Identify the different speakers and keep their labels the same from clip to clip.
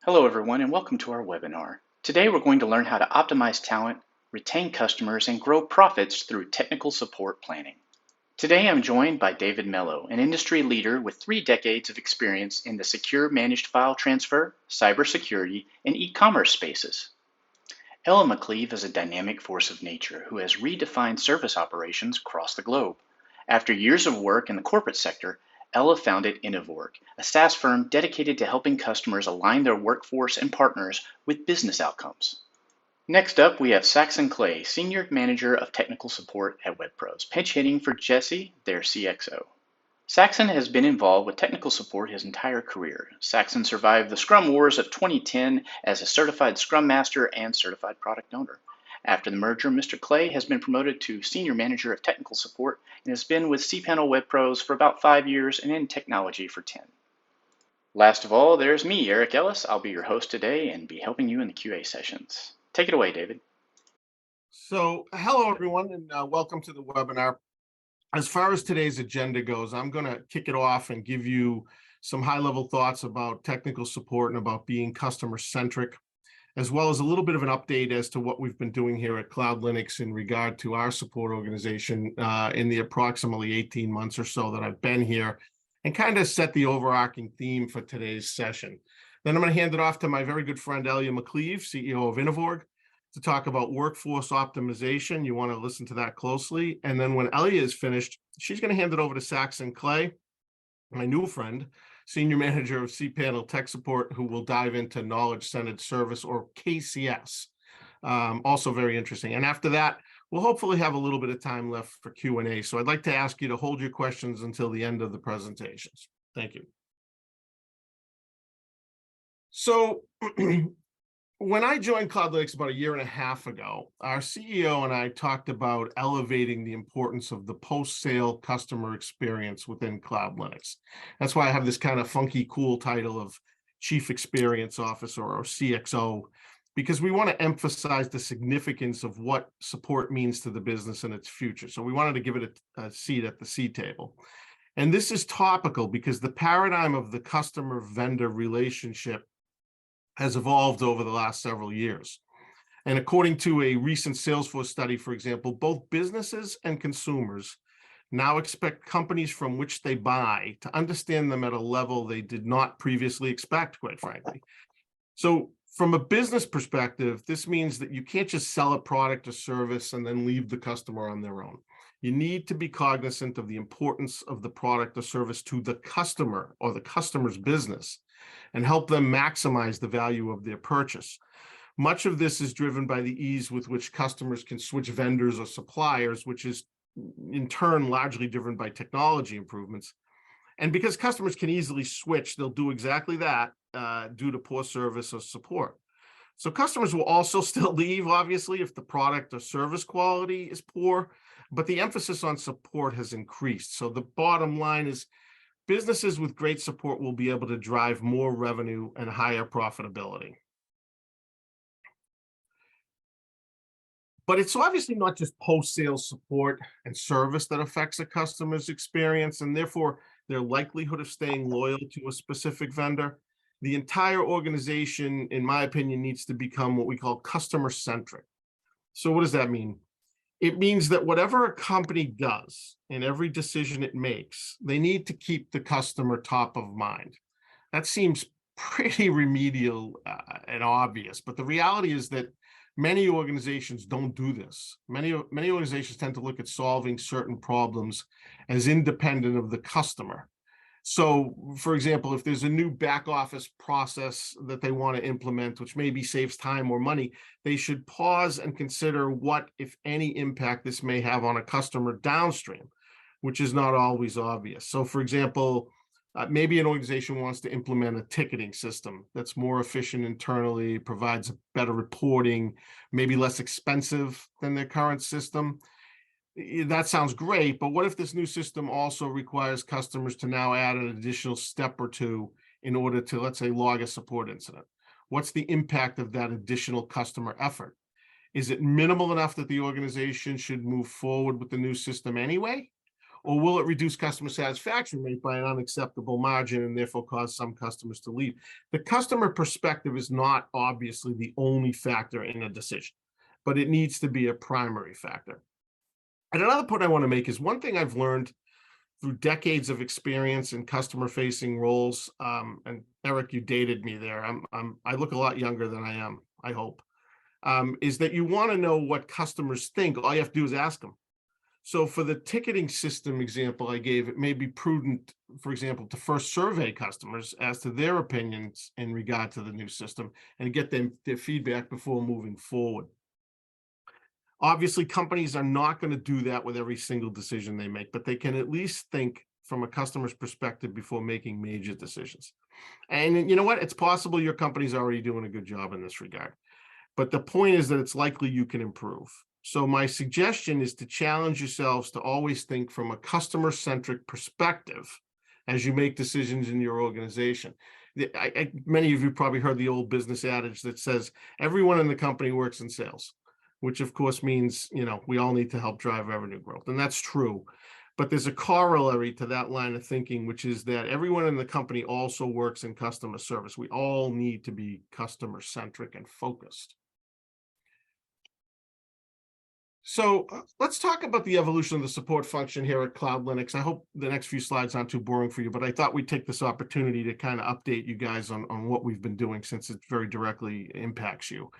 Speaker 1: Hello everyone and welcome to our webinar. Today we're going to learn how to optimize talent, retain customers, and grow profits through technical support planning. Today I'm joined by David Mello, an industry leader with 3 decades of experience in the secure managed file transfer, cybersecurity, and e-commerce spaces. Elya McLeave is a dynamic force of nature who has redefined service operations across the globe. After years of work in the corporate sector, Ella founded Innovorg, a SaaS firm dedicated to helping customers align their workforce and partners with business outcomes. Next up, we have Saxon Clay, Senior Manager of Technical Support at WebPros, pinch hitting for Jesse, their CXO. Saxon has been involved with technical support his entire career. Saxon survived the Scrum Wars of 2010 as a certified Scrum Master and certified product owner. After the merger, Mr. Clay has been promoted to Senior Manager of Technical Support and has been with cPanel WebPros for about 5 years and in technology for 10. Last of all, there's me, Eric Ellis. I'll be your host today and be helping you in the QA sessions. Take it away, David.
Speaker 2: So, hello everyone, and welcome to the webinar. As far as today's agenda goes, I'm going to kick it off and give you some high-level thoughts about technical support and about being customer-centric, as well as a little bit of an update as to what we've been doing here at CloudLinux in regard to our support organization in the approximately 18 months or so that I've been here, and kind of set the overarching theme for today's session. Then I'm going to hand it off to my very good friend, Elya McLeave, CEO of Innovorg, to talk about workforce optimization. You want to listen to that closely. And then when Elya is finished, she's going to hand it over to Saxon Clay, my new friend, Senior Manager of cPanel Tech Support, who will dive into Knowledge-Centered Service, or KCS. Also very interesting. And after that, we'll hopefully have a little bit of time left for Q&A. So I'd like to ask you to hold your questions until the end of the presentations. Thank you. So when I joined CloudLinux about 1.5 years ago, our CEO and I talked about elevating the importance of the post-sale customer experience within CloudLinux. That's why I have this kind of funky, cool title of Chief Experience Officer, or CXO, because we want to emphasize the significance of what support means to the business and its future. So we wanted to give it a seat at the C table. And this is topical because the paradigm of the customer-vendor relationship has evolved over the last several years. And according to a recent Salesforce study, for example, both businesses and consumers now expect companies from which they buy to understand them at a level they did not previously expect, quite frankly. So from a business perspective, this means that you can't just sell a product or service and then leave the customer on their own. You need to be cognizant of the importance of the product or service to the customer or the customer's business, and help them maximize the value of their purchase. Much of this is driven by the ease with which customers can switch vendors or suppliers, which is in turn largely driven by technology improvements. And because customers can easily switch, they'll do exactly that due to poor service or support. So customers will also still leave, obviously, if the product or service quality is poor, but the emphasis on support has increased. So the bottom line is, businesses with great support will be able to drive more revenue and higher profitability. But it's obviously not just post-sale support and service that affects a customer's experience and therefore their likelihood of staying loyal to a specific vendor. The entire organization, in my opinion, needs to become what we call customer-centric. So what does that mean? It means that whatever a company does in every decision it makes, they need to keep the customer top of mind. That seems pretty remedial and obvious, but the reality is that many organizations don't do this. Many organizations tend to look at solving certain problems as independent of the customer. So, for example, if there's a new back office process that they want to implement, which maybe saves time or money, they should pause and consider what, if any, impact this may have on a customer downstream, which is not always obvious. So, for example, maybe an organization wants to implement a ticketing system that's more efficient internally, provides better reporting, maybe less expensive than their current system. That sounds great, but what if this new system also requires customers to now add an additional step or two in order to, let's say, log a support incident? What's the impact of that additional customer effort? Is it minimal enough that the organization should move forward with the new system anyway? Or will it reduce customer satisfaction rate by an unacceptable margin and therefore cause some customers to leave? The customer perspective is not obviously the only factor in a decision, but it needs to be a primary factor. And another point I want to make is one thing I've learned through decades of experience in customer-facing roles, and Eric, you dated me there. I look a lot younger than I am, I hope, is that you want to know what customers think. All you have to do is ask them. So for the ticketing system example I gave, it may be prudent, for example, to first survey customers as to their opinions in regard to the new system and get their feedback before moving forward. Obviously, companies are not going to do that with every single decision they make, but they can at least think from a customer's perspective before making major decisions. And you know what? It's possible your company's already doing a good job in this regard. But the point is that it's likely you can improve. So my suggestion is to challenge yourselves to always think from a customer-centric perspective as you make decisions in your organization. Many of you probably heard the old business adage that says everyone in the company works in sales, which of course means, we all need to help drive revenue growth. And that's true. But there's a corollary to that line of thinking, which is that everyone in the company also works in customer service. We all need to be customer-centric and focused. So let's talk about the evolution of the support function here at CloudLinux. I hope the next few slides aren't too boring for you, but I thought we'd take this opportunity to kind of update you guys on what we've been doing, since it very directly impacts you.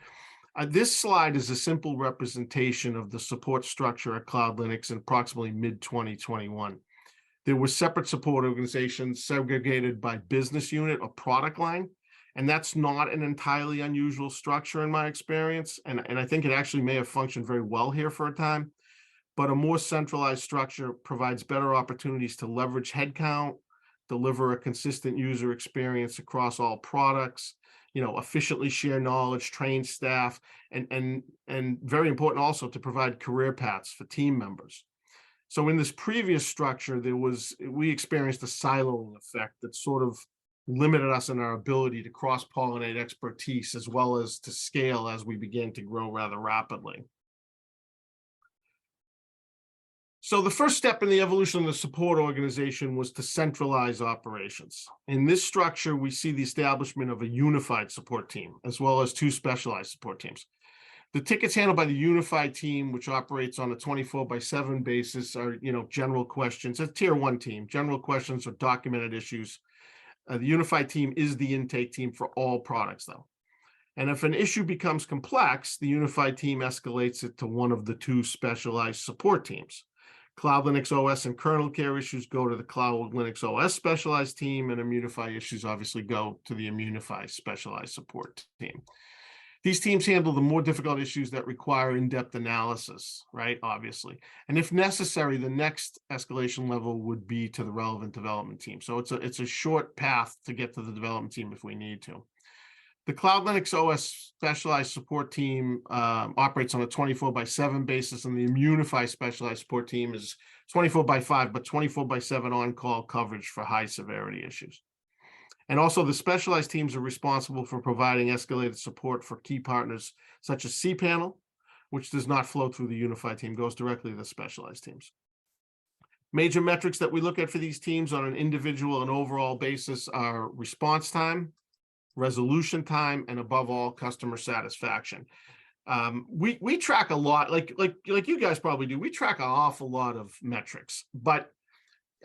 Speaker 2: This slide is a simple representation of the support structure at CloudLinux in approximately mid-2021. There were separate support organizations segregated by business unit or product line. And that's not an entirely unusual structure in my experience. And I think it actually may have functioned very well here for a time. But a more centralized structure provides better opportunities to leverage headcount, deliver a consistent user experience across all products, efficiently share knowledge, train staff, and very important also to provide career paths for team members. So in this previous structure, we experienced a siloing effect that sort of limited us in our ability to cross-pollinate expertise as well as to scale as we began to grow rather rapidly. So the first step in the evolution of the support organization was to centralize operations. In this structure, we see the establishment of a unified support team, as well as two specialized support teams. The tickets handled by the unified team, which operates on a 24/7 basis, are general questions. It's a tier 1 team. General questions or documented issues. The unified team is the intake team for all products, though. And if an issue becomes complex, the unified team escalates it to one of the two specialized support teams. CloudLinux OS and kernel care issues go to the CloudLinux OS specialized team, and Immunify issues obviously go to the Immunify specialized support team. These teams handle the more difficult issues that require in-depth analysis, right? Obviously. And if necessary, the next escalation level would be to the relevant development team. So it's a short path to get to the development team if we need to. The CloudLinux OS specialized support team operates on a 24/7 basis, and the Immunify specialized support team is 24/5, but 24/7 on-call coverage for high severity issues. And also the specialized teams are responsible for providing escalated support for key partners such as cPanel, which does not flow through the unified team, goes directly to the specialized teams. Major metrics that we look at for these teams on an individual and overall basis are response time, resolution time, and above all, customer satisfaction. We track a lot, like you guys probably do. We track an awful lot of metrics, but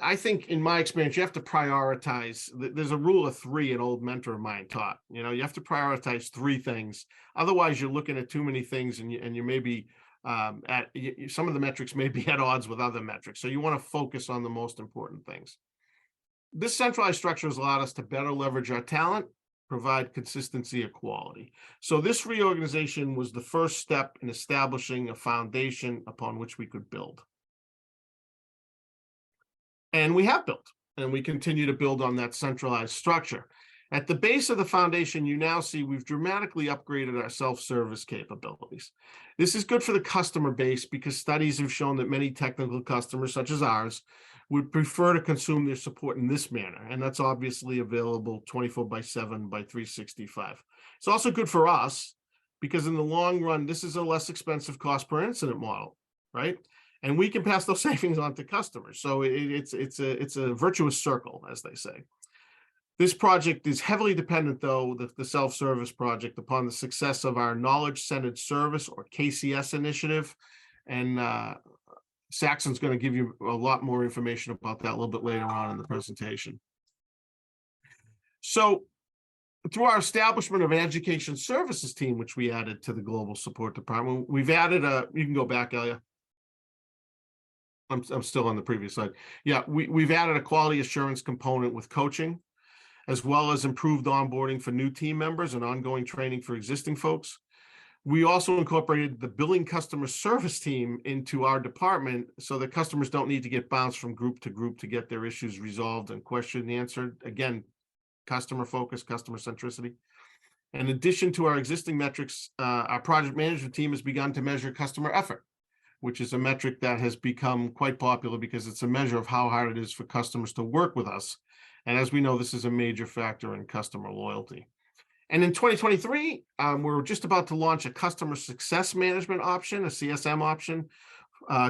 Speaker 2: I think in my experience, you have to prioritize. There's a rule of 3 an old mentor of mine taught. You have to prioritize 3 things. Otherwise, you're looking at too many things, and you may be some of the metrics may be at odds with other metrics. So you want to focus on the most important things. This centralized structure has allowed us to better leverage our talent, provide consistency of quality. So this reorganization was the first step in establishing a foundation upon which we could build. And we have built, and we continue to build on that centralized structure. At the base of the foundation, you now see we've dramatically upgraded our self-service capabilities. This is good for the customer base because studies have shown that many technical customers, such as ours, would prefer to consume their support in this manner. And that's obviously available 24/7 by 365. It's also good for us because in the long run, this is a less expensive cost per incident model, right? and we can pass those savings on to customers. So it's a virtuous circle, as they say. This project is heavily dependent, though, the self-service project, upon the success of our Knowledge-Centered Service, or KCS initiative. And Saxon's going to give you a lot more information about that a little bit later on in the presentation. So through our establishment of an education services team, which we added to the global support department, we've added you can go back, Elya. I'm still on the previous slide. Yeah, we've added a quality assurance component with coaching, as well as improved onboarding for new team members and ongoing training for existing folks. We also incorporated the billing customer service team into our department so that customers don't need to get bounced from group to group to get their issues resolved and questioned and answered. Again, customer focus, customer centricity. In addition to our existing metrics, our project management team has begun to measure customer effort, which is a metric that has become quite popular because it's a measure of how hard it is for customers to work with us. And as we know, this is a major factor in customer loyalty. And in 2023, we're just about to launch a customer success management option, a CSM option,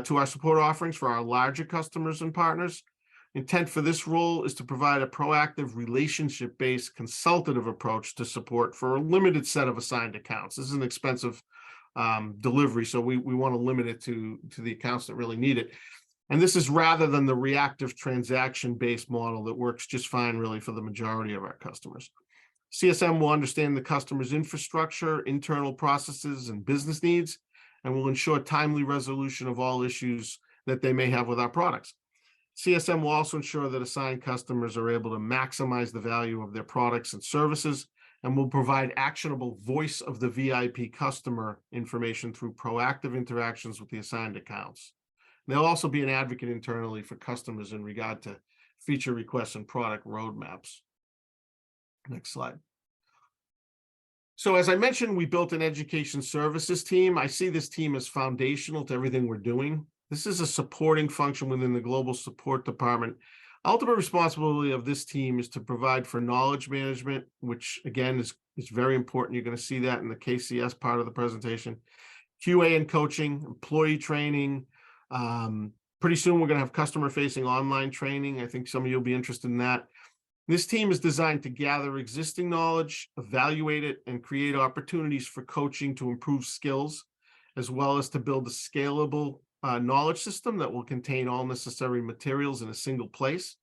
Speaker 2: to our support offerings for our larger customers and partners. Intent for this role is to provide a proactive, relationship-based, consultative approach to support for a limited set of assigned accounts. This is an expensive delivery, so we want to limit it to the accounts that really need it. And this is rather than the reactive transaction-based model that works just fine, really, for the majority of our customers. CSM will understand the customer's infrastructure, internal processes, and business needs, and will ensure timely resolution of all issues that they may have with our products. CSM will also ensure that assigned customers are able to maximize the value of their products and services, and will provide actionable voice of the VIP customer information through proactive interactions with the assigned accounts. They'll also be an advocate internally for customers in regard to feature requests and product roadmaps. Next slide. So as I mentioned, we built an education services team. I see this team as foundational to everything we're doing. This is a supporting function within the global support department. Ultimate responsibility of this team is to provide for knowledge management, which again is very important. You're going to see that in the KCS part of the presentation. QA and coaching, employee training. Pretty soon we're going to have customer-facing online training. I think some of you will be interested in that. This team is designed to gather existing knowledge, evaluate it, and create opportunities for coaching to improve skills, as well as to build a scalable knowledge system that will contain all necessary materials in a single place.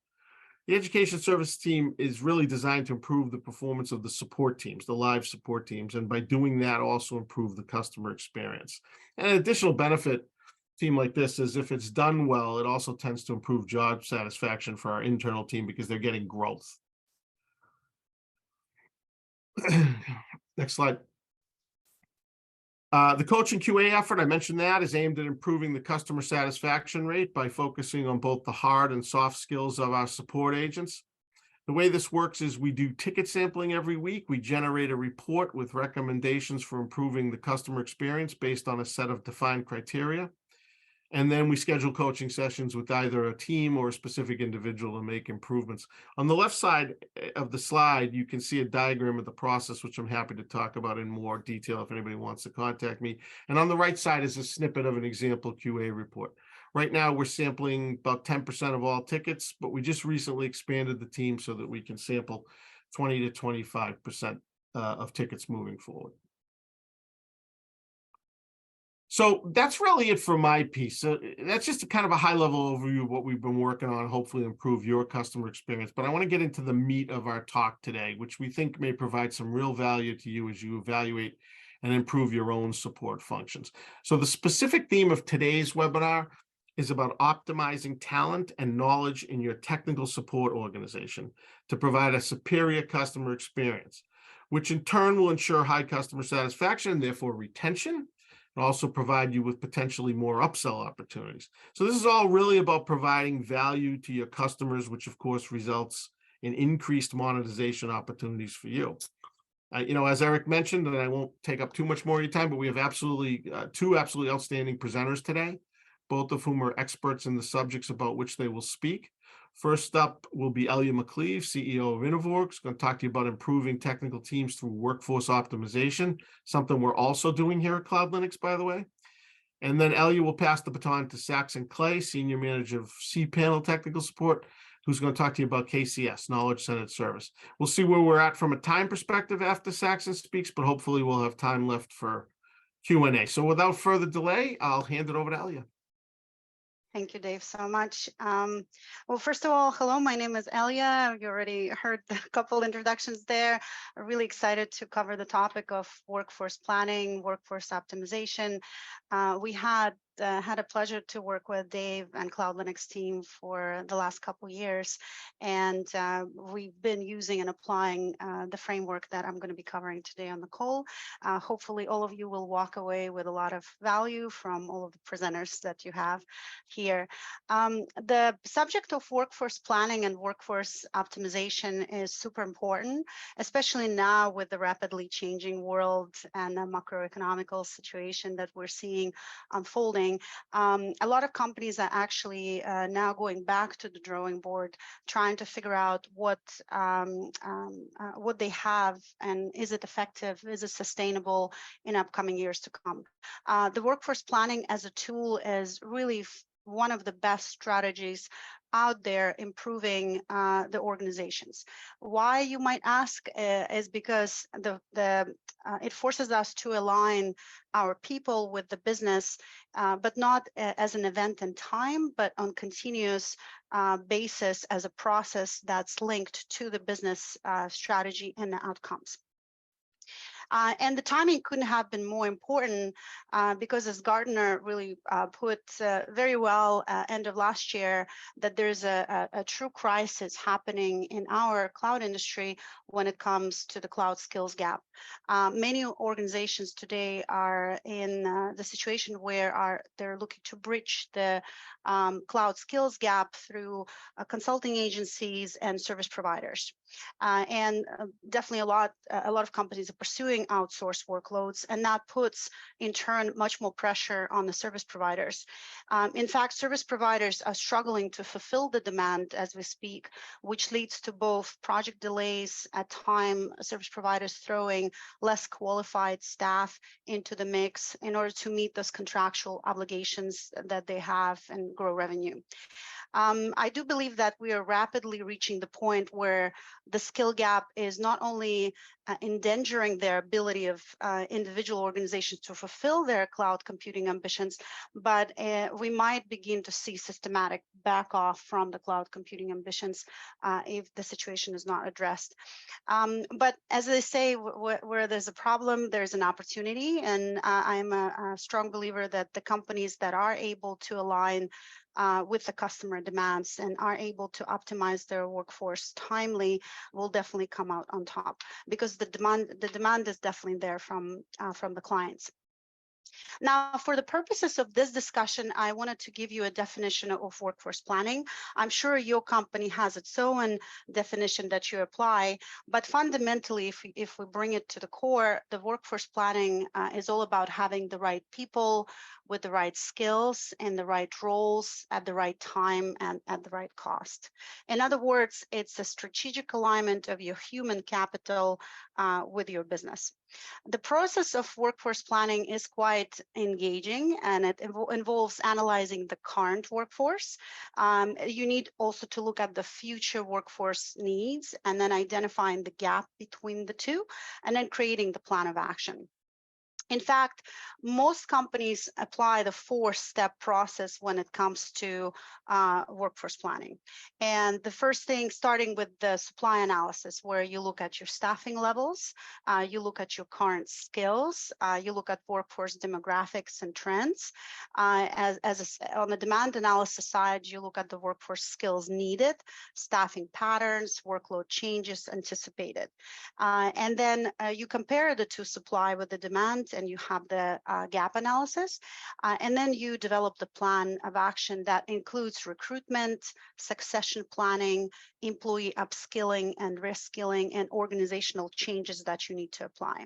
Speaker 2: The education service team is really designed to improve the performance of the support teams, the live support teams, and by doing that, also improve the customer experience. And an additional benefit team like this is if it's done well, it also tends to improve job satisfaction for our internal team because they're getting growth. Next slide. The coaching QA effort, I mentioned that, is aimed at improving the customer satisfaction rate by focusing on both the hard and soft skills of our support agents. The way this works is we do ticket sampling every week. We generate a report with recommendations for improving the customer experience based on a set of defined criteria. And then we schedule coaching sessions with either a team or a specific individual to make improvements. On the left side of the slide, you can see a diagram of the process, which I'm happy to talk about in more detail if anybody wants to contact me. And on the right side is a snippet of an example QA report. Right now, we're sampling about 10% of all tickets, but we just recently expanded the team so that we can sample 20 to 25% of tickets moving forward. So that's really it for my piece. So that's just a kind of a high-level overview of what we've been working on, hopefully improve your customer experience. But I want to get into the meat of our talk today, which we think may provide some real value to you as you evaluate and improve your own support functions. So the specific theme of today's webinar is about optimizing talent and knowledge in your technical support organization to provide a superior customer experience, which in turn will ensure high customer satisfaction and therefore retention, and also provide you with potentially more upsell opportunities. So this is all really about providing value to your customers, which of course results in increased monetization opportunities for you. As Eric mentioned, and I won't take up too much more of your time, but we have two absolutely outstanding presenters today, both of whom are experts in the subjects about which they will speak. First up will be Elya McLeave, CEO of Innovorg. He's going to talk to you about improving technical teams through workforce optimization, something we're also doing here at CloudLinux, by the way. And then Elya will pass the baton to Saxon Clay, Senior Manager of cPanel Technical Support, who's going to talk to you about KCS, Knowledge Centered Service. We'll see where we're at from a time perspective after Saxon speaks, but hopefully we'll have time left for Q&A. So without further delay, I'll hand it over to Elya.
Speaker 3: Thank you, Dave, so much. Well, first of all, hello, my name is Elya. You already heard a couple introductions there. I'm really excited to cover the topic of workforce planning, workforce optimization. We had a pleasure to work with Dave and CloudLinux team for the last couple years, and we've been using and applying the framework that I'm going to be covering today on the call. Hopefully, all of you will walk away with a lot of value from all of the presenters that you have here. The subject of workforce planning and workforce optimization is super important, especially now with the rapidly changing world and the macroeconomical situation that we're seeing unfolding. A lot of companies are actually now going back to the drawing board, trying to figure out what they have and is it effective, is it sustainable in upcoming years to come. The workforce planning as a tool is really one of the best strategies out there improving the organizations. Why, you might ask, is because it forces us to align our people with the business, but not as an event in time, but on continuous basis as a process that's linked to the business strategy and the outcomes. And the timing couldn't have been more important because, as Gardner really put very well end of last year, that there's a true crisis happening in our cloud industry when it comes to the cloud skills gap. Many organizations today are in the situation where they're looking to bridge the cloud skills gap through consulting agencies and service providers. And definitely a lot of companies are pursuing outsourced workloads, and that puts in turn much more pressure on the service providers. In fact, service providers are struggling to fulfill the demand as we speak, which leads to both project delays, at time service providers throwing less qualified staff into the mix in order to meet those contractual obligations that they have and grow revenue. I do believe that we are rapidly reaching the point where the skill gap is not only endangering their ability of individual organizations to fulfill their cloud computing ambitions, but we might begin to see systematic back off from the cloud computing ambitions if the situation is not addressed. But as they say, where there's a problem, there's an opportunity, and I'm a strong believer that the companies that are able to align with the customer demands and are able to optimize their workforce timely will definitely come out on top, because the demand is definitely there from the clients. Now, for the purposes of this discussion, I wanted to give you a definition of workforce planning. I'm sure your company has its own definition that you apply, but fundamentally, if we bring it to the core, the workforce planning is all about having the right people with the right skills and the right roles at the right time and at the right cost. In other words, it's a strategic alignment of your human capital with your business. The process of workforce planning is quite engaging, and it involves analyzing the current workforce. You need also to look at the future workforce needs and then identifying the gap between the two, and then creating the plan of action. In fact, most companies apply the 4-step process when it comes to workforce planning. And the first thing, starting with the supply analysis, where you look at your staffing levels, you look at your current skills, you look at workforce demographics and trends. On the demand analysis side, you look at the workforce skills needed, staffing patterns, workload changes anticipated. And then you compare the two, supply with the demand, and you have the gap analysis, and then you develop the plan of action that includes recruitment, succession planning, employee upskilling and reskilling, and organizational changes that you need to apply.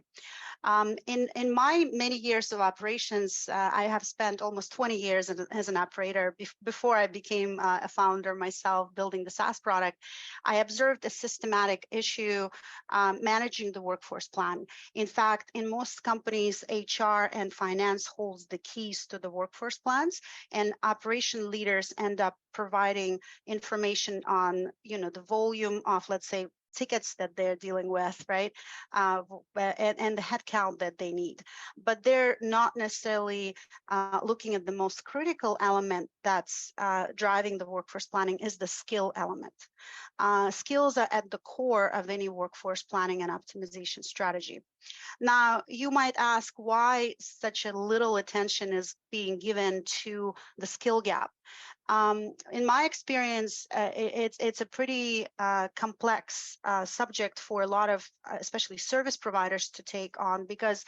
Speaker 3: In my many years of operations, I have spent almost 20 years as an operator. Before I became a founder myself, building the SaaS product, I observed a systematic issue managing the workforce plan. In fact, in most companies, course, HR and finance holds the keys to the workforce plans, and operation leaders end up providing information on, the volume of, let's say, tickets that they're dealing with, right? And the headcount that they need. But they're not necessarily looking at the most critical element that's driving the workforce planning is the skill element. Skills are at the core of any workforce planning and optimization strategy. Now, you might ask why such a little attention is being given to the skill gap. In my experience, it's a pretty complex subject for a lot of, especially service providers, to take on, because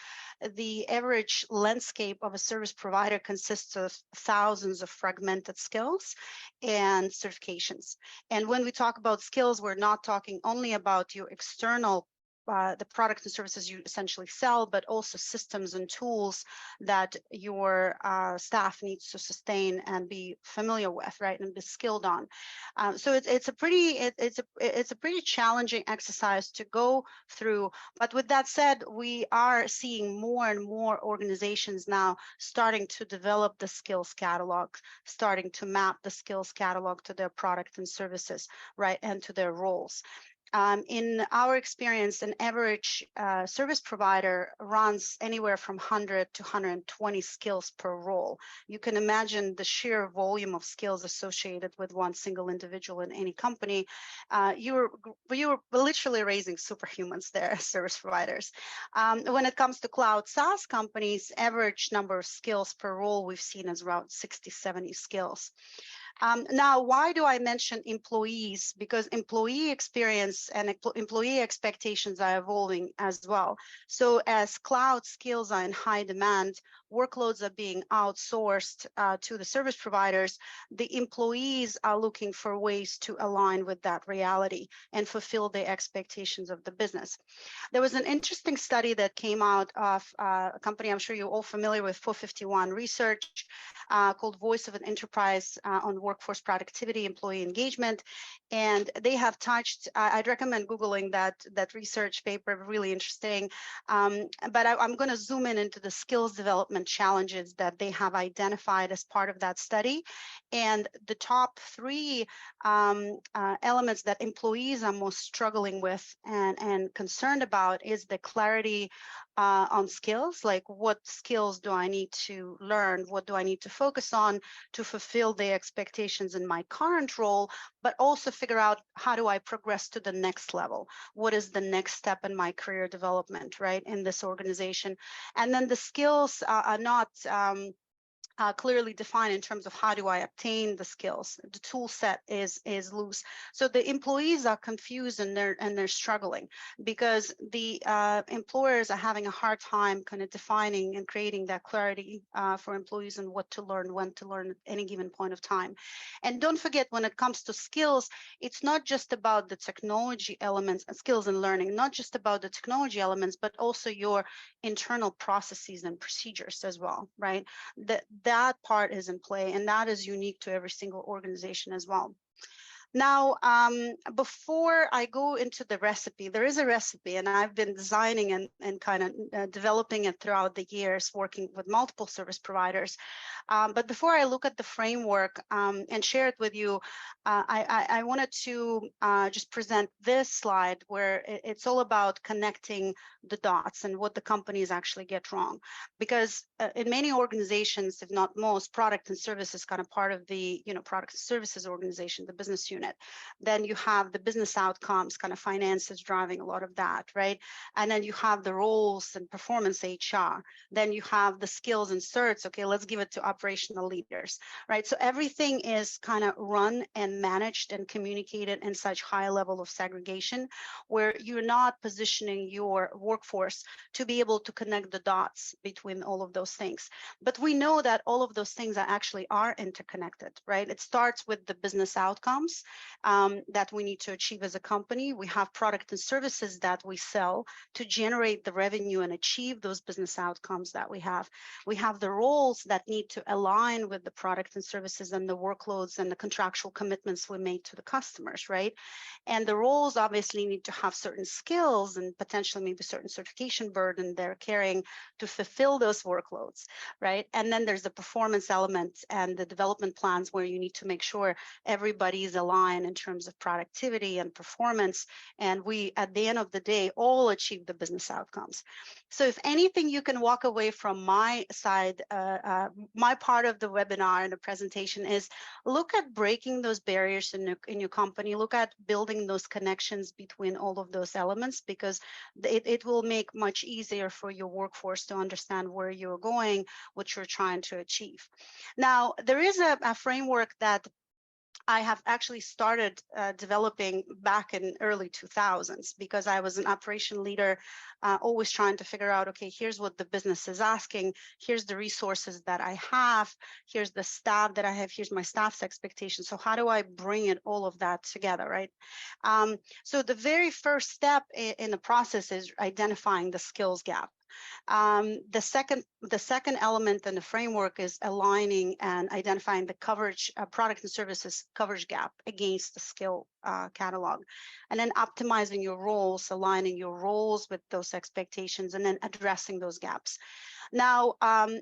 Speaker 3: the average landscape of a service provider consists of thousands of fragmented skills and certifications. And when we talk about skills, we're not talking only about your external the products and services you essentially sell, but also systems and tools that your staff needs to sustain and be familiar with, right, and be skilled on. So it's a pretty challenging exercise to go through. But with that said, we are seeing more and more organizations now starting to develop the skills catalog, starting to map the skills catalog to their product and services, right, and to their roles. In our experience, an average service provider runs anywhere from 100 to 120 skills per role. You can imagine the sheer volume of skills associated with one single individual in any company. You're literally raising superhumans there, service providers. When it comes to cloud SaaS companies, average number of skills per role we've seen is around 60, 70 skills. Now, why do I mention employees? Because employee experience and employee expectations are evolving as well. So as cloud skills are in high demand, workloads are being outsourced to the service providers, the employees are looking for ways to align with that reality and fulfill the expectations of the business. There was an interesting study that came out of a company I'm sure you're all familiar with, 451 Research, called Voice of an Enterprise on workforce productivity, employee engagement. And they have touched, I'd recommend Googling that research paper, really interesting. But I'm going to zoom into the skills development challenges that they have identified as part of that study. And the top three elements that employees are most struggling with and concerned about is the clarity on skills, like what skills do I need to learn? What do I need to focus on to fulfill the expectations in my current role, but also figure out how do I progress to the next level? What is the next step in my career development, right, in this organization? And then the skills are not clearly defined in terms of how do I obtain the skills. The tool set is loose. So the employees are confused and they're struggling because the employers are having a hard time kind of defining and creating that clarity for employees and what to learn, when to learn at any given point of time. And don't forget, when it comes to skills, it's not just about the technology elements and skills and learning, not just about the technology elements, but also your internal processes and procedures as well, right? That part is in play, and that is unique to every single organization as well. Now, before I go into the recipe, there is a recipe, and I've been designing and kind of developing it throughout the years, working with multiple service providers. But before I look at the framework and share it with you, I wanted to just present this slide where it's all about connecting the dots and what the companies actually get wrong. Because in many organizations, if not most, product and services kind of part of the product and services organization, the business unit. Then you have the business outcomes, kind of finances driving a lot of that, right? And then you have the roles and performance HR. Then you have the skills and certs. Okay, let's give it to operational leaders, right? So everything is kind of run and managed and communicated in such high level of segregation where you're not positioning your workforce to be able to connect the dots between all of those things. But we know that all of those things are interconnected, right? It starts with the business outcomes. that we need to achieve as a company. We have product and services that we sell to generate the revenue and achieve those business outcomes that we have. We have the roles that need to align with the product and services and the workloads and the contractual commitments we made to the customers, right? And the roles obviously need to have certain skills and potentially maybe certain certification burden they're carrying to fulfill those workloads, right? And then there's the performance element and the development plans where you need to make sure everybody's aligned in terms of productivity and performance. And we, at the end of the day, all achieve the business outcomes. So if anything, you can walk away from my side, my part of the webinar and the presentation is look at breaking those barriers in your company, look at building those connections between all of those elements, because it will make much easier for your workforce to understand where you're going, what you're trying to achieve. Now, there is a framework that I have actually started developing back in early 2000s because I was an operation leader, always trying to figure out, okay, here's what the business is asking, here's the resources that I have, here's the staff that I have, here's my staff's expectations. So how do I bring it all of that together, right? So the very first step in the process is identifying the skills gap. The second element in the framework is aligning and identifying the coverage, product and services coverage gap against the skill catalog, and then optimizing your roles, aligning your roles with those expectations, and then addressing those gaps. Now,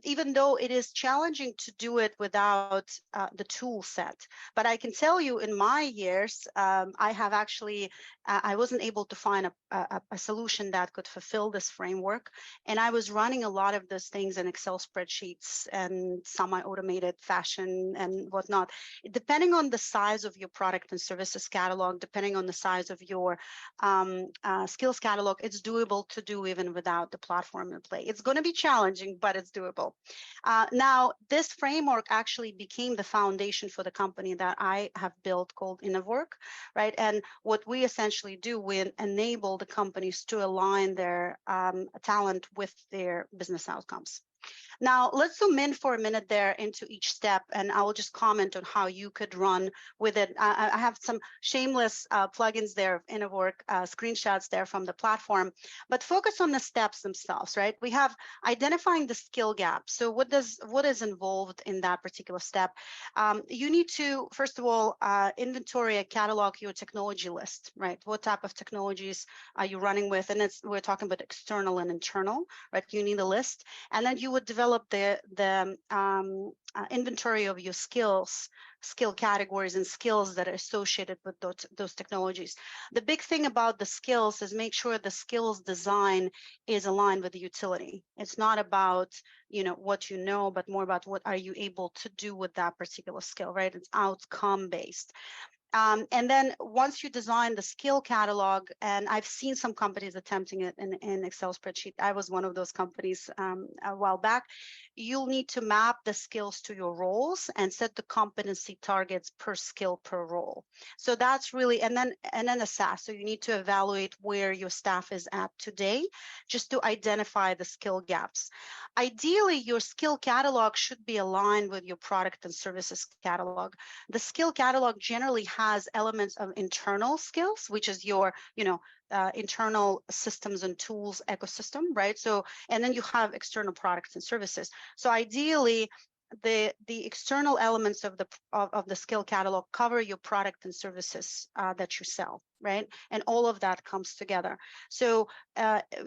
Speaker 3: even though it is challenging to do it without the tool set, but I can tell you in my years, I have actually, I wasn't able to find a solution that could fulfill this framework. And I was running a lot of those things in Excel spreadsheets and semi-automated fashion and whatnot. Depending on the size of your product and services catalog, depending on the size of your skills catalog, it's doable to do even without the platform in play. It's going to be challenging, but it's doable. Now, this framework actually became the foundation for the company that I have built called Innovorg, right? And what we essentially do, we enable the companies to align their talent with their business outcomes. Now, let's zoom in for a minute there into each step, and I will just comment on how you could run with it. I have some shameless plugins there of Innovorg, screenshots there from the platform, but focus on the steps themselves, right? We have identifying the skill gap. So what is involved in that particular step? You need to, first of all, inventory and catalog your technology list, right? What type of technologies are you running with? And we're talking about external and internal, right? You need a list, and then you would develop the inventory of your skill categories and skills that are associated with those technologies. The big thing about the skills is make sure the skills design is aligned with the utility. It's not about what you know, but more about what are you able to do with that particular skill, right? It's outcome based. And then once you design the skill catalog, and I've seen some companies attempting it in Excel spreadsheet. I was one of those companies a while back. You'll need to map the skills to your roles and set the competency targets per skill per role. So that's really, and then assess. So you need to evaluate where your staff is at today, just to identify the skill gaps. Ideally, your skill catalog should be aligned with your product and services catalog. The skill catalog generally has elements of internal skills, which is your, internal systems and tools ecosystem, right? So, and then you have external products and services. So ideally, the external elements of the skill catalog cover your product and services that you sell, right? And all of that comes together. So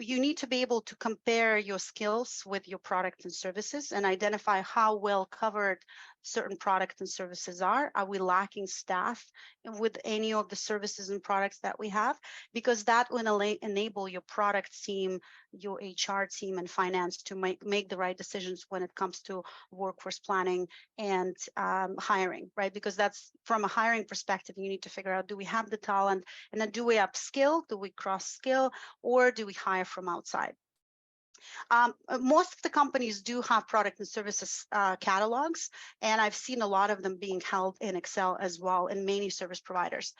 Speaker 3: you need to be able to compare your skills with your product and services and identify how well covered certain products and services are. Are we lacking staff with any of the services and products that we have? Because that will enable your product team, your HR team, and finance to make the right decisions when it comes to workforce planning and hiring, right? Because that's from a hiring perspective, you need to figure out, do we have the talent? And then do we upskill, do we cross skill, or do we hire from outside? Most of the companies do have product and services catalogs, and I've seen a lot of them being held in Excel as well in many service providers.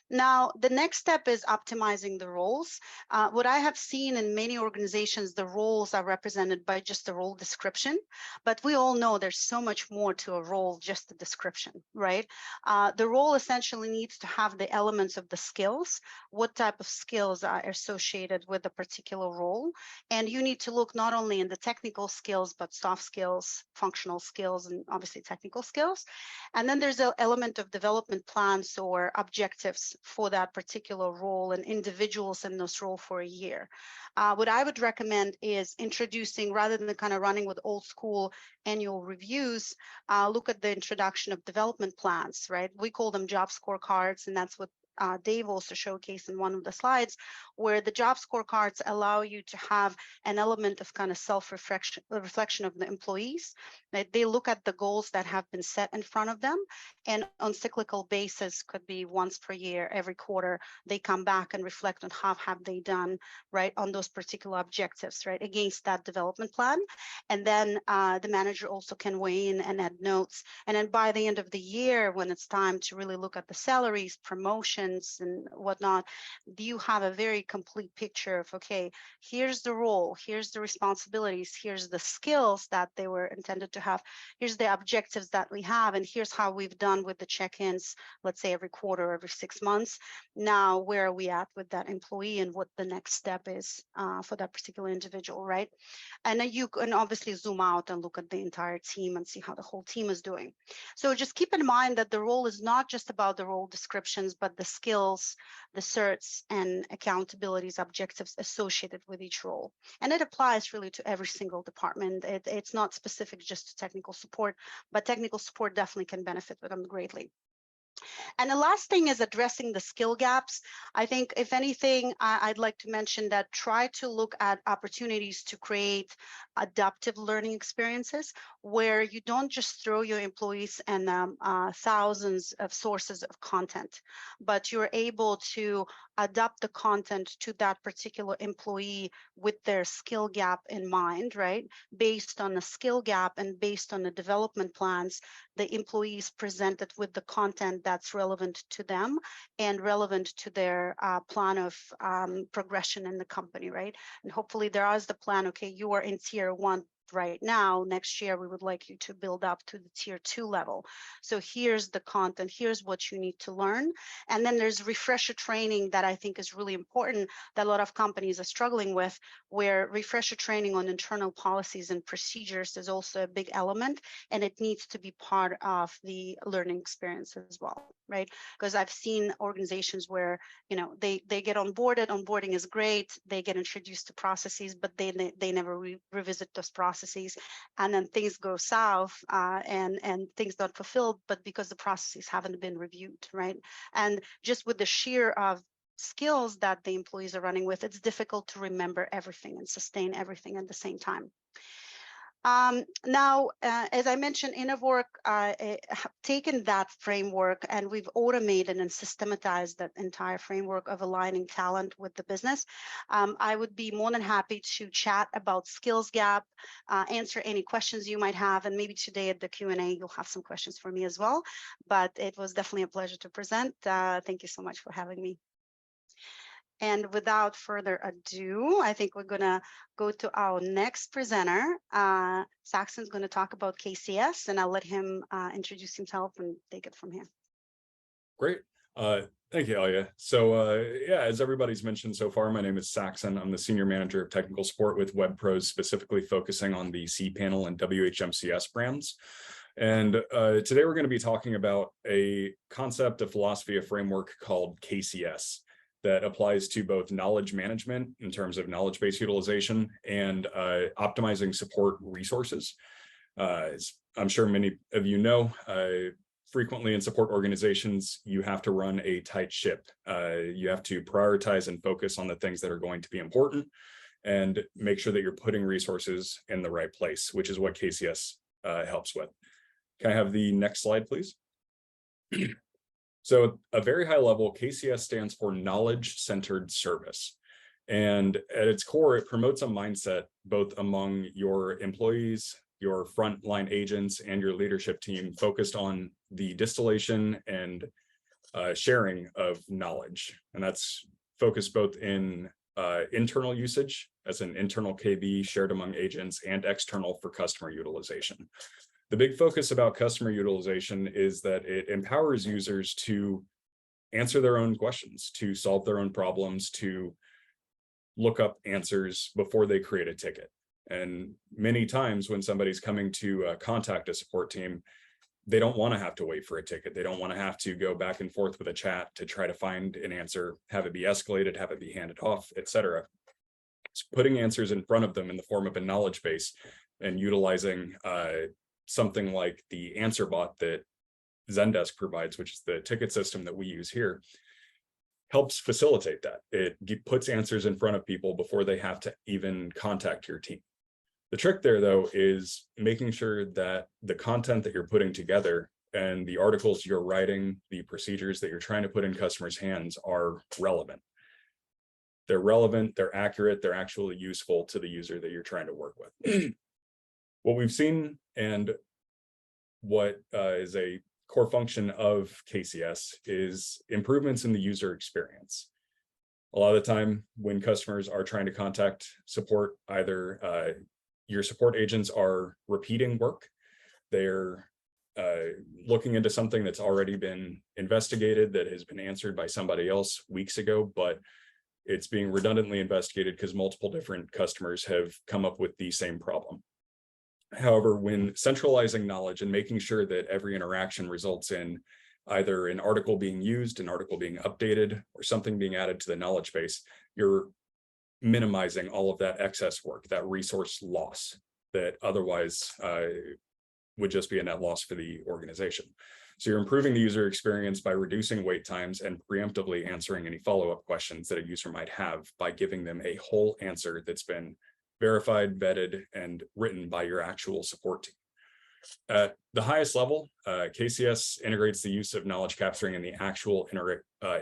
Speaker 3: Now, the next step is optimizing the roles. What I have seen in many organizations, the roles are represented by just the role description, but we all know there's so much more to a role, just the description, right? The role essentially needs to have the elements of the skills, what type of skills are associated with a particular role, and you need to look not only in the technical skills, but soft skills, functional skills, and obviously technical skills. And then there's an element of development plans or objectives for that particular role and individuals in this role for a year. What I would recommend is introducing, rather than kind of running with old school annual reviews, look at the introduction of development plans, right? We call them job scorecards, and that's what Dave also showcased in one of the slides, where the job scorecards allow you to have an element of kind of reflection of the employees. That they look at the goals that have been set in front of them, and on cyclical basis, could be once per year, every quarter, they come back and reflect on how have they done, right, on those particular objectives, right, against that development plan. And then the manager also can weigh in and add notes. And then by the end of the year, when it's time to really look at the salaries, promotions, and whatnot, you have a very complete picture of, okay, here's the role, here's the responsibilities, here's the skills that they were intended to have, here's the objectives that we have, and here's how we've done with the check-ins, let's say every quarter, every 6 months. Now, where are we at with that employee and what the next step is for that particular individual, right? And then you can obviously zoom out and look at the entire team and see how the whole team is doing. So just keep in mind that the role is not just about the role descriptions, but the skills, the certs, and accountabilities, objectives associated with each role. And it applies really to every single department. It's not specific just to technical support, but technical support definitely can benefit with them greatly. And the last thing is addressing the skill gaps. I think, if anything, I'd like to mention that try to look at opportunities to create adaptive learning experiences where you don't just throw your employees in thousands of sources of content, but you're able to adapt the content to that particular employee with their skill gap in mind, right? Based on the skill gap and based on the development plans, the employees presented with the content that's relevant to them and relevant to their plan of progression in the company, right? And hopefully there is the plan, okay, you are in tier 1 right now. Next year, we would like you to build up to the tier 2 level. So here's the content, here's what you need to learn. And then there's refresher training that I think is really important that a lot of companies are struggling with, where refresher training on internal policies and procedures is also a big element, and it needs to be part of the learning experience as well, right? Because I've seen organizations where, you know, they get onboarded, onboarding is great, they get introduced to processes, but they never revisit those processes, and then things go south and things not fulfilled, but because the processes haven't been reviewed, right? And just with the sheer of skills that the employees are running with, it's difficult to remember everything and sustain everything at the same time. Now, as I mentioned, Innovorg have taken that framework and we've automated and systematized that entire framework of aligning talent with the business. I would be more than happy to chat about skills gap, answer any questions you might have, and maybe today at the Q&A you'll have some questions for me as well. But it was definitely a pleasure to present. Thank you so much for having me. And without further ado, I think we're going to go to our next presenter. Saxon's going to talk about KCS, and I'll let him introduce himself and take it from here.
Speaker 4: Great. Thank you, Elya. So yeah, as everybody's mentioned so far, my name is Saxon. I'm the Senior Manager of Technical Support with WebPros, specifically focusing on the cPanel and WHMCS brands. And today we're going to be talking about a concept, a philosophy, a framework called KCS that applies to both knowledge management in terms of knowledge base utilization and optimizing support resources. As I'm sure many of you know, frequently in support organizations, you have to run a tight ship. You have to prioritize and focus on the things that are going to be important and make sure that you're putting resources in the right place, which is what KCS helps with. Can I have the next slide, please? So at a very high level, KCS stands for Knowledge Centered Service. And at its core, it promotes a mindset both among your employees, your frontline agents, and your leadership team focused on the distillation and sharing of knowledge. And that's focused both in internal usage as an internal KB shared among agents and external for customer utilization. The big focus about customer utilization is that it empowers users to answer their own questions, to solve their own problems, to look up answers before they create a ticket. And many times when somebody's coming to contact a support team, they don't want to have to wait for a ticket. They don't want to have to go back and forth with a chat to try to find an answer, have it be escalated, have it be handed off, etc. It's putting answers in front of them in the form of a knowledge base and utilizing something like the answer bot that Zendesk provides, which is the ticket system that we use here, helps facilitate that. It puts answers in front of people before they have to even contact your team. The trick there, though, is making sure that the content that you're putting together and the articles you're writing, the procedures that you're trying to put in customers' hands are relevant. They're relevant, they're accurate, they're actually useful to the user that you're trying to work with. What we've seen and what is a core function of KCS is improvements in the user experience. A lot of the time when customers are trying to contact support, either your support agents are repeating work, they're looking into something that's already been investigated, that has been answered by somebody else weeks ago, but it's being redundantly investigated because multiple different customers have come up with the same problem. However, when centralizing knowledge and making sure that every interaction results in either an article being used, an article being updated, or something being added to the knowledge base, you're minimizing all of that excess work, that resource loss that otherwise would just be a net loss for the organization. So you're improving the user experience by reducing wait times and preemptively answering any follow-up questions that a user might have by giving them a whole answer that's been verified, vetted, and written by your actual support team. At the highest level, KCS integrates the use of knowledge capturing in the actual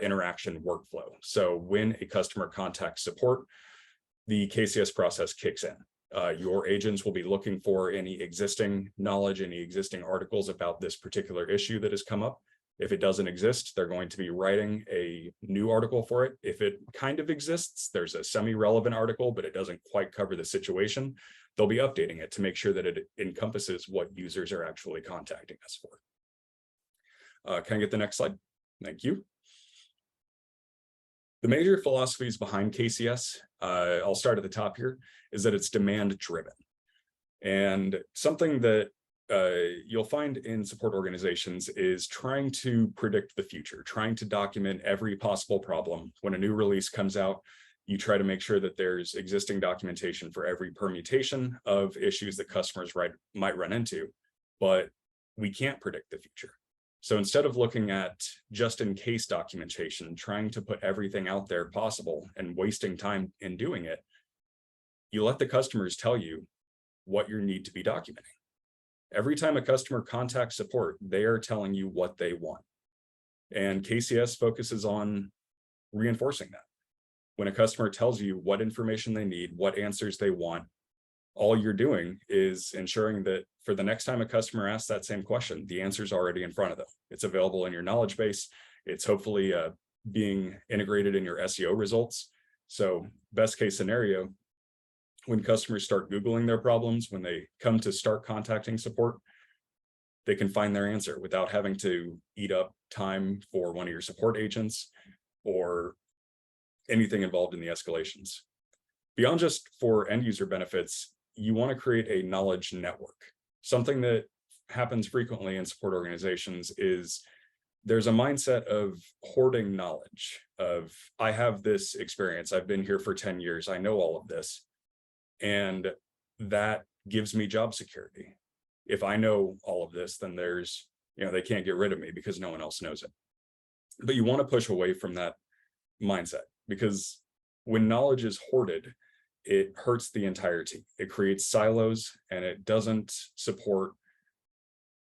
Speaker 4: interaction workflow. So when a customer contacts support, the KCS process kicks in. Your agents will be looking for any existing knowledge, any existing articles about this particular issue that has come up. If it doesn't exist, they're going to be writing a new article for it. If it kind of exists, there's a semi-relevant article, but it doesn't quite cover the situation, they'll be updating it to make sure that it encompasses what users are actually contacting us for. Can I get the next slide? Thank you. The major philosophies behind KCS, I'll start at the top here, is that it's demand driven. And something that you'll find in support organizations is trying to predict the future, trying to document every possible problem. When a new release comes out, you try to make sure that there's existing documentation for every permutation of issues that customers might run into, but we can't predict the future. So instead of looking at just in case documentation, trying to put everything out there possible and wasting time in doing it, you let the customers tell you what you need to be documenting. Every time a customer contacts support, they are telling you what they want. And KCS focuses on reinforcing that. When a customer tells you what information they need, what answers they want, all you're doing is ensuring that for the next time a customer asks that same question, the answer is already in front of them. It's available in your knowledge base. It's hopefully being integrated in your SEO results. So best case scenario, when customers start Googling their problems, when they come to start contacting support, they can find their answer without having to eat up time for one of your support agents or anything involved in the escalations. Beyond just for end user benefits, you want to create a knowledge network. Something that happens frequently in support organizations is there's a mindset of hoarding knowledge of, I have this experience, I've been here for 10 years, I know all of this. And that gives me job security. If I know all of this, then there's, they can't get rid of me because no one else knows it. But you want to push away from that mindset, because when knowledge is hoarded, it hurts the entire team. It creates silos and it doesn't support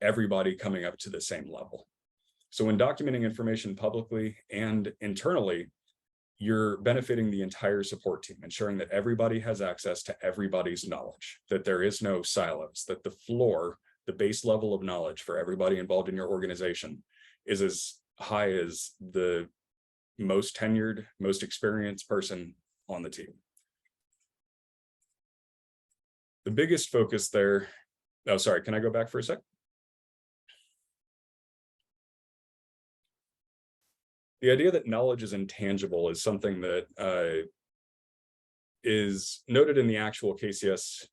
Speaker 4: everybody coming up to the same level. So when documenting information publicly and internally, you're benefiting the entire support team, ensuring that everybody has access to everybody's knowledge, that there is no silos, that the floor, the base level of knowledge for everybody involved in your organization is as high as the most tenured, most experienced person on the team. The biggest focus there, oh, sorry, can I go back for a sec? The idea that knowledge is intangible is something that is noted in the actual KCS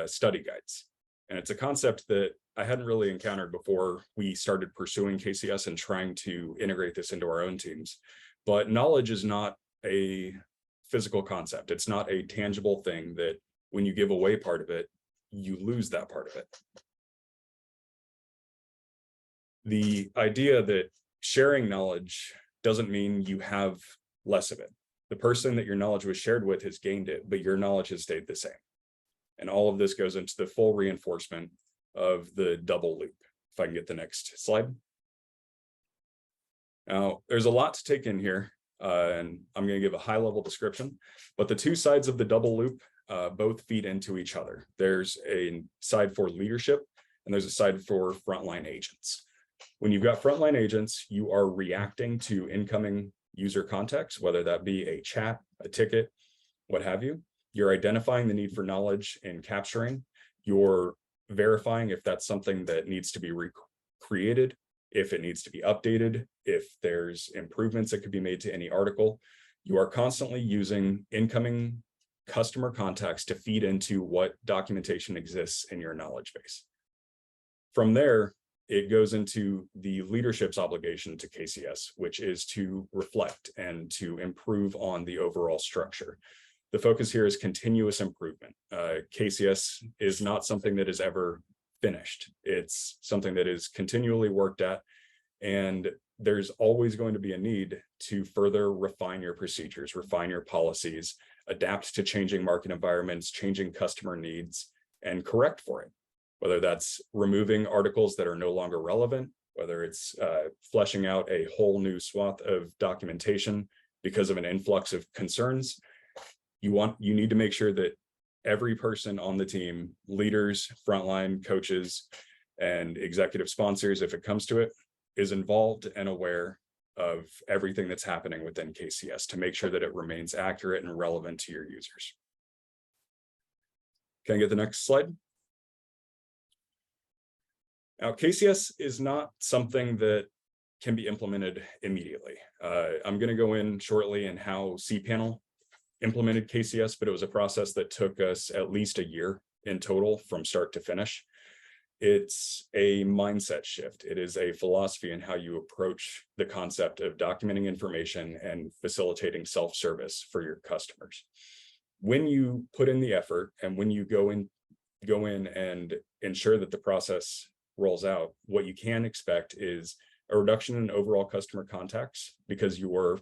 Speaker 4: study guides. And it's a concept that I hadn't really encountered before we started pursuing KCS and trying to integrate this into our own teams. But knowledge is not a physical concept. It's not a tangible thing that when you give away part of it, you lose that part of it. The idea that sharing knowledge doesn't mean you have less of it. The person that your knowledge was shared with has gained it, but your knowledge has stayed the same. And all of this goes into the full reinforcement of the double loop. If I can get the next slide. Now, there's a lot to take in here, and I'm going to give a high-level description, but the two sides of the double loop both feed into each other. There's a side for leadership, and there's a side for frontline agents. When you've got frontline agents, you are reacting to incoming user contacts, whether that be a chat, a ticket, what have you. You're identifying the need for knowledge and capturing. You're verifying if that's something that needs to be recreated, if it needs to be updated, if there's improvements that could be made to any article. You are constantly using incoming customer contacts to feed into what documentation exists in your knowledge base. From there, it goes into the leadership's obligation to KCS, which is to reflect and to improve on the overall structure. The focus here is continuous improvement. KCS is not something that is ever finished. It's something that is continually worked at, and there's always going to be a need to further refine your procedures, refine your policies, adapt to changing market environments, changing customer needs, and correct for it. Whether that's removing articles that are no longer relevant, whether it's fleshing out a whole new swath of documentation because of an influx of concerns, you need to make sure that every person on the team, leaders, frontline coaches, and executive sponsors, if it comes to it, is involved and aware of everything that's happening within KCS to make sure that it remains accurate and relevant to your users. Can I get the next slide? Now, KCS is not something that can be implemented immediately. I'm going to go in shortly in how cPanel implemented KCS, but it was a process that took us at least a year in total from start to finish. It's a mindset shift. It is a philosophy in how you approach the concept of documenting information and facilitating self-service for your customers. When you put in the effort and when you go in and ensure that the process rolls out, what you can expect is a reduction in overall customer contacts because you are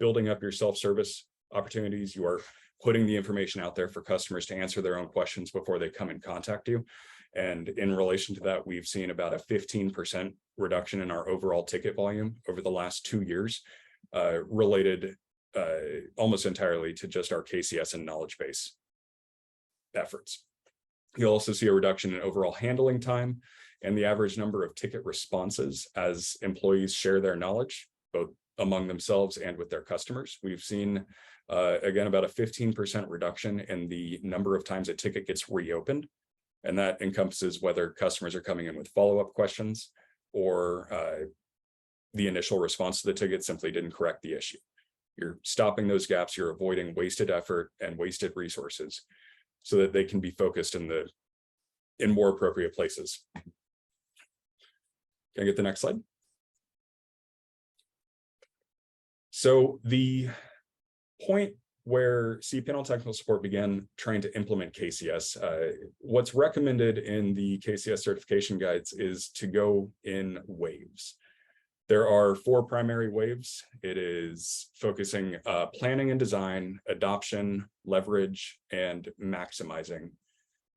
Speaker 4: building up your self-service opportunities. You are putting the information out there for customers to answer their own questions before they come and contact you. And in relation to that, we've seen about a 15% reduction in our overall ticket volume over the last 2 years, related almost entirely to just our KCS and knowledge base efforts. You'll also see a reduction in overall handling time and the average number of ticket responses as employees share their knowledge, both among themselves and with their customers. We've seen, again, about a 15% reduction in the number of times a ticket gets reopened. And that encompasses whether customers are coming in with follow-up questions or the initial response to the ticket simply didn't correct the issue. You're stopping those gaps, you're avoiding wasted effort and wasted resources so that they can be focused in more appropriate places. Can I get the next slide? So the point where cPanel Technical Support began trying to implement KCS, what's recommended in the KCS certification guides is to go in waves. There are 4 primary waves. It is focusing planning and design, adoption, leverage, and maximizing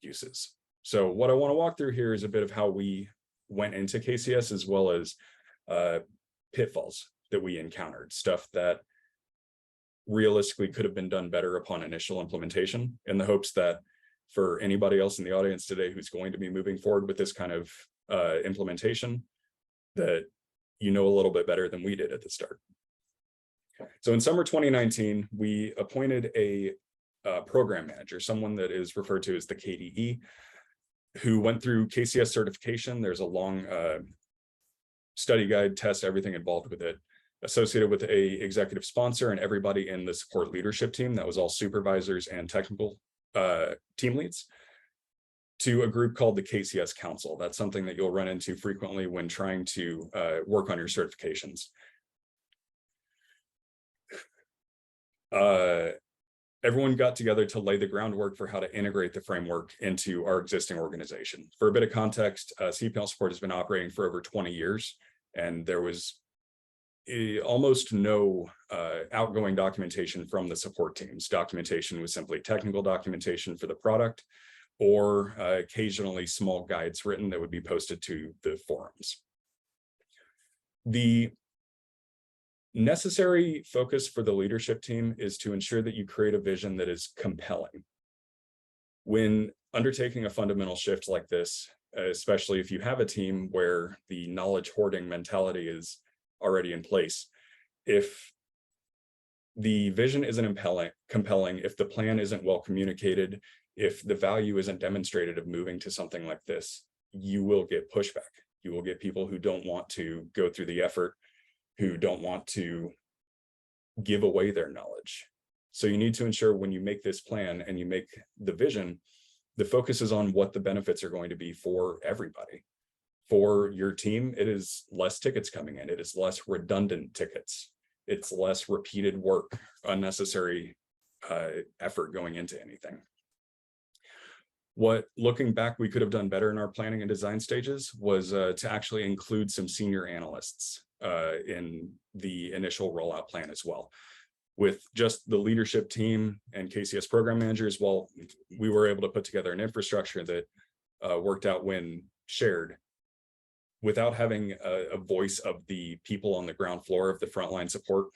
Speaker 4: uses. So what I want to walk through here is a bit of how we went into KCS as well as pitfalls that we encountered, stuff that realistically could have been done better upon initial implementation, in the hopes that for anybody else in the audience today who's going to be moving forward with this kind of implementation, that you know a little bit better than we did at the start. So in summer 2019, we appointed a program manager, someone that is referred to as the KDE, who went through KCS certification. There's a long study guide, test, everything involved with it, associated with a executive sponsor and everybody in the support leadership team. That was all supervisors and technical team leads, to a group called the KCS Council. That's something that you'll run into frequently when trying to work on your certifications. Everyone got together to lay the groundwork for how to integrate the framework into our existing organization. For a bit of context, cPanel support has been operating for over 20 years, and there was almost no outgoing documentation from the support teams. Documentation was simply technical documentation for the product, or occasionally small guides written that would be posted to the forums. The necessary focus for the leadership team is to ensure that you create a vision that is compelling. When undertaking a fundamental shift like this, especially if you have a team where the knowledge hoarding mentality is already in place, if the vision isn't compelling, if the plan isn't well communicated, if the value isn't demonstrated of moving to something like this, you will get pushback. You will get people who don't want to go through the effort, who don't want to give away their knowledge. So you need to ensure when you make this plan and you make the vision, the focus is on what the benefits are going to be for everybody. For your team, it is less tickets coming in. It is less redundant tickets. It's less repeated work, unnecessary effort going into anything. What, looking back, we could have done better in our planning and design stages was to actually include some senior analysts in the initial rollout plan as well. With just the leadership team and KCS program managers, well, we were able to put together an infrastructure that worked out when shared. Without having a voice of the people on the ground floor of the frontline support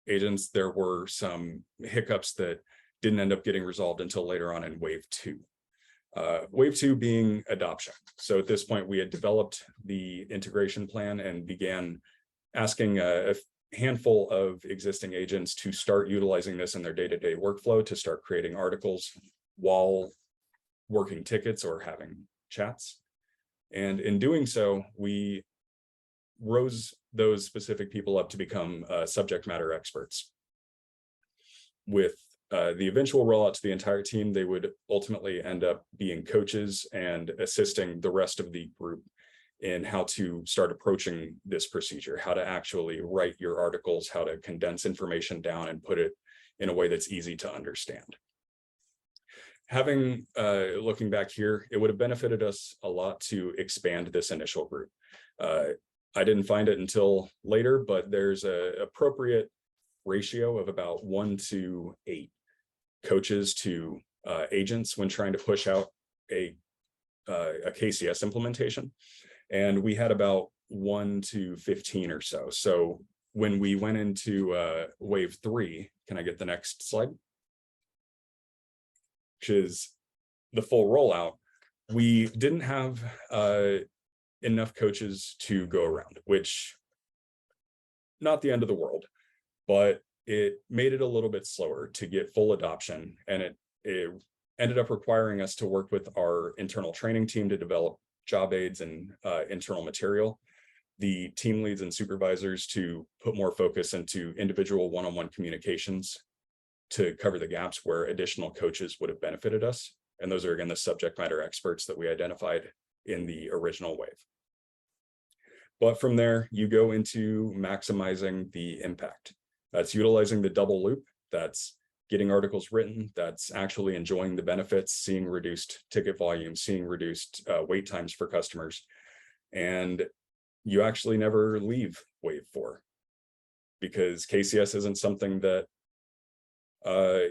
Speaker 4: agents, there were some hiccups that didn't end up getting resolved until later on in wave 2. Wave 2 being adoption. So at this point, we had developed the integration plan and began asking a handful of existing agents to start utilizing this in their day-to-day workflow, to start creating articles while working tickets or having chats. And in doing so, we rose those specific people up to become subject matter experts. With the eventual rollout to the entire team, they would ultimately end up being coaches and assisting the rest of the group in how to start approaching this procedure, how to actually write your articles, how to condense information down and put it in a way that's easy to understand. Having, looking back here, it would have benefited us a lot to expand this initial group. I didn't find it until later, but there's an appropriate ratio of about 1 to 8 coaches to agents when trying to push out a KCS implementation. And we had about 1 to 15 or so. So when we went into wave 3, can I get the next slide? Which is the full rollout, we didn't have enough coaches to go around, which not the end of the world, but it made it a little bit slower to get full adoption. And it ended up requiring us to work with our internal training team to develop job aids and internal material, the team leads and supervisors to put more focus into individual one-on-one communications to cover the gaps where additional coaches would have benefited us. And those are, again, the subject matter experts that we identified in the original wave. But from there, you go into maximizing the impact. That's utilizing the double loop. That's getting articles written. That's actually enjoying the benefits, seeing reduced ticket volume, seeing reduced wait times for customers. And you actually never leave wave 4, because KCS isn't something that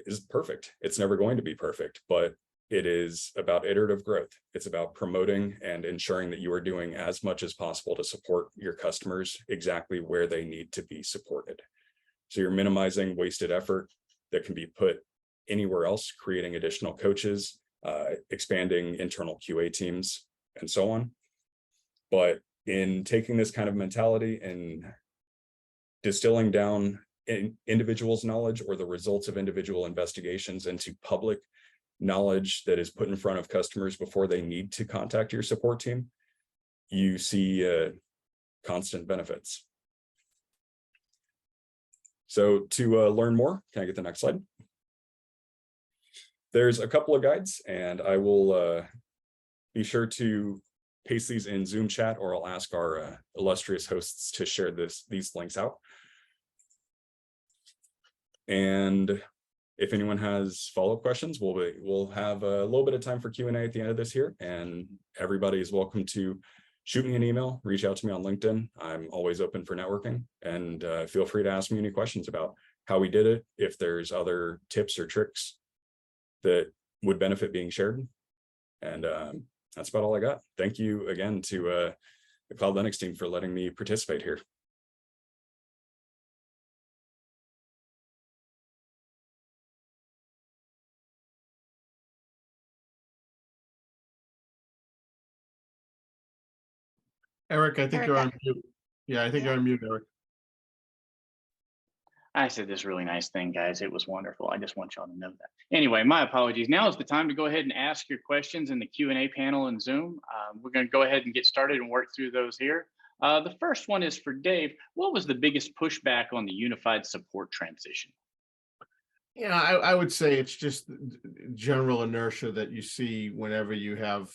Speaker 4: is perfect. It's never going to be perfect, but it is about iterative growth. It's about promoting and ensuring that you are doing as much as possible to support your customers exactly where they need to be supported. So you're minimizing wasted effort, that can be put anywhere else, creating additional coaches, expanding internal QA teams, and so on. But in taking this kind of mentality and distilling down individuals' knowledge or the results of individual investigations into public knowledge that is put in front of customers before they need to contact your support team, you see constant benefits. So to learn more, can I get the next slide? There's a couple of guides, and I will be sure to paste these in Zoom chat, or I'll ask our illustrious hosts to share these links out. And if anyone has follow-up questions, we'll have a little bit of time for Q&A at the end of this here, and everybody is welcome to shoot me an email, reach out to me on LinkedIn. I'm always open for networking, and feel free to ask me any questions about how we did it, if there's other tips or tricks that would benefit being shared. And that's about all I got. Thank you again to the CloudLinux team for letting me participate here.
Speaker 2: Eric, I think
Speaker 3: Eric,
Speaker 2: you're on mute. Yeah, I think you're on mute, Eric.
Speaker 1: I said this really nice thing, guys. It was wonderful. I just want y'all to know that. Anyway, my apologies. Now is the time to go ahead and ask your questions in the Q&A panel in Zoom. We're going to go ahead and get started and work through those here. The first one is for Dave. What was the biggest pushback on the unified support transition?
Speaker 2: Yeah, I would say it's just general inertia that you see whenever you have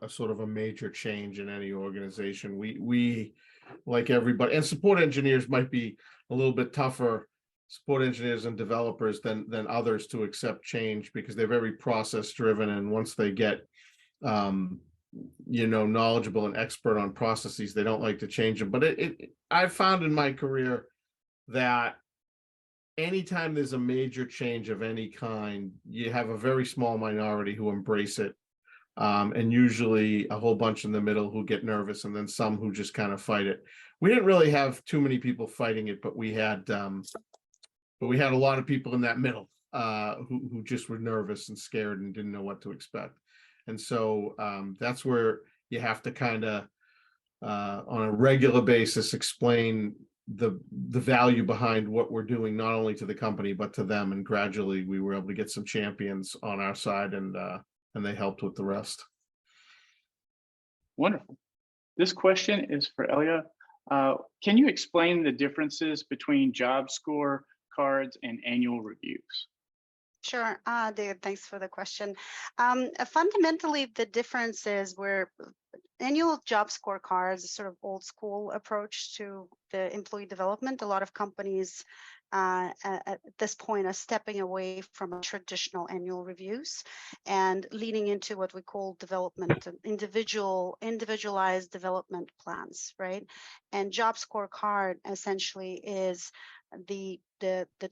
Speaker 2: a sort of a major change in any organization. We like everybody, and support engineers might be a little bit tougher, support engineers and developers than others to accept change, because they're very process driven, and once they get knowledgeable and expert on processes, they don't like to change them. But I've found in my career that anytime there's a major change of any kind, you have a very small minority who embrace it. And usually a whole bunch in the middle who get nervous, and then some who just kind of fight it. We didn't really have too many people fighting it, but we had a lot of people in that middle who just were nervous and scared and didn't know what to expect. And so that's where you have to kind of on a regular basis explain the value behind what we're doing, not only to the company but to them. And gradually we were able to get some champions on our side, and they helped with the rest.
Speaker 1: Wonderful. This question is for Elya. Can you explain the differences between job score cards and annual reviews?
Speaker 3: Sure, David, thanks for the question. Fundamentally, the difference is where annual job scorecards is sort of old school approach to the employee development. A lot of companies at this point are stepping away from traditional annual reviews and leaning into what we call development, individualized development plans, right? And job scorecard essentially is the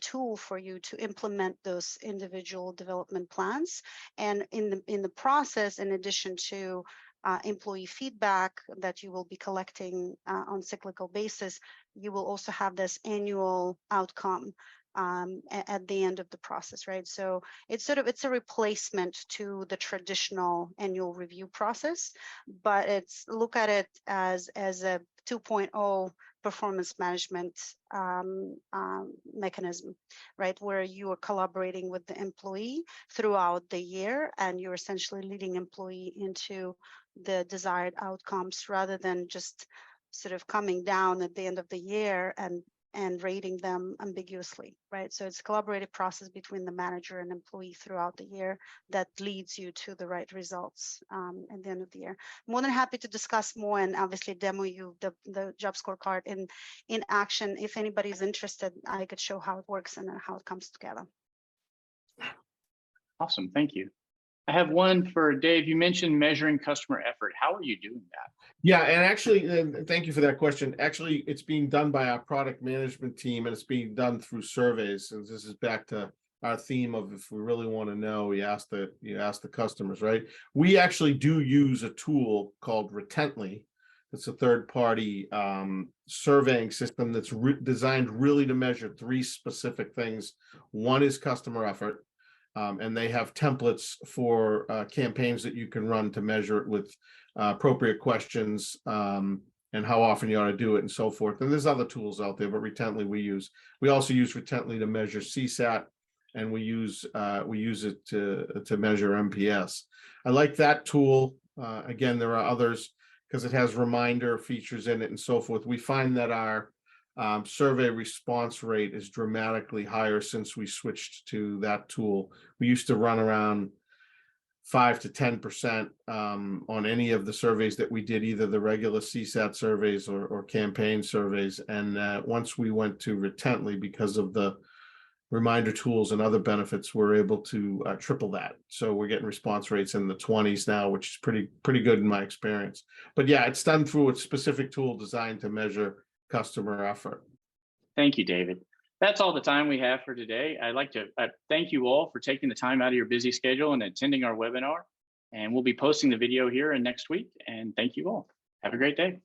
Speaker 3: tool for you to implement those individual development plans. And in the process, in addition to employee feedback that you will be collecting on cyclical basis, you will also have this annual outcome at the end of the process, right? So it's a replacement to the traditional annual review process, but look at it as a 2.0 performance management mechanism, right? Where you are collaborating with the employee throughout the year, and you're essentially leading employee into the desired outcomes, rather than just sort of coming down at the end of the year and rating them ambiguously, right? So it's a collaborative process between the manager and employee throughout the year that leads you to the right results at the end of the year. More than happy to discuss more and obviously demo you the job scorecard in action. If anybody's interested, I could show how it works and how it comes together.
Speaker 1: Awesome, thank you. I have one for Dave. You mentioned measuring customer effort. How are you doing that?
Speaker 2: Yeah, and actually, thank you for that question. Actually, it's being done by our product management team, and it's being done through surveys. And this is back to our theme of, if we really want to know, you ask the customers, right? We actually do use a tool called Retently. It's a third-party surveying system that's designed really to measure 3 specific things. One is customer effort, and they have templates for campaigns that you can run to measure it with appropriate questions, and how often you ought to do it and so forth. And there's other tools out there, but Retently we also use Retently to measure CSAT, and we use it to measure MPS. I like that tool. Again, there are others because it has reminder features in it and so forth. We find that our survey response rate is dramatically higher since we switched to that tool. We used to run around 5 to 10% on any of the surveys that we did, either the regular CSAT surveys or campaign surveys. And once we went to Retently, because of the reminder tools and other benefits, we're able to triple that. So we're getting response rates in the 20s now, which is pretty good in my experience. But yeah, it's done through a specific tool designed to measure customer effort.
Speaker 1: Thank you, David. That's all the time we have for today. I'd like to thank you all for taking the time out of your busy schedule and attending our webinar. And we'll be posting the video here and next week. And thank you all. Have a great day.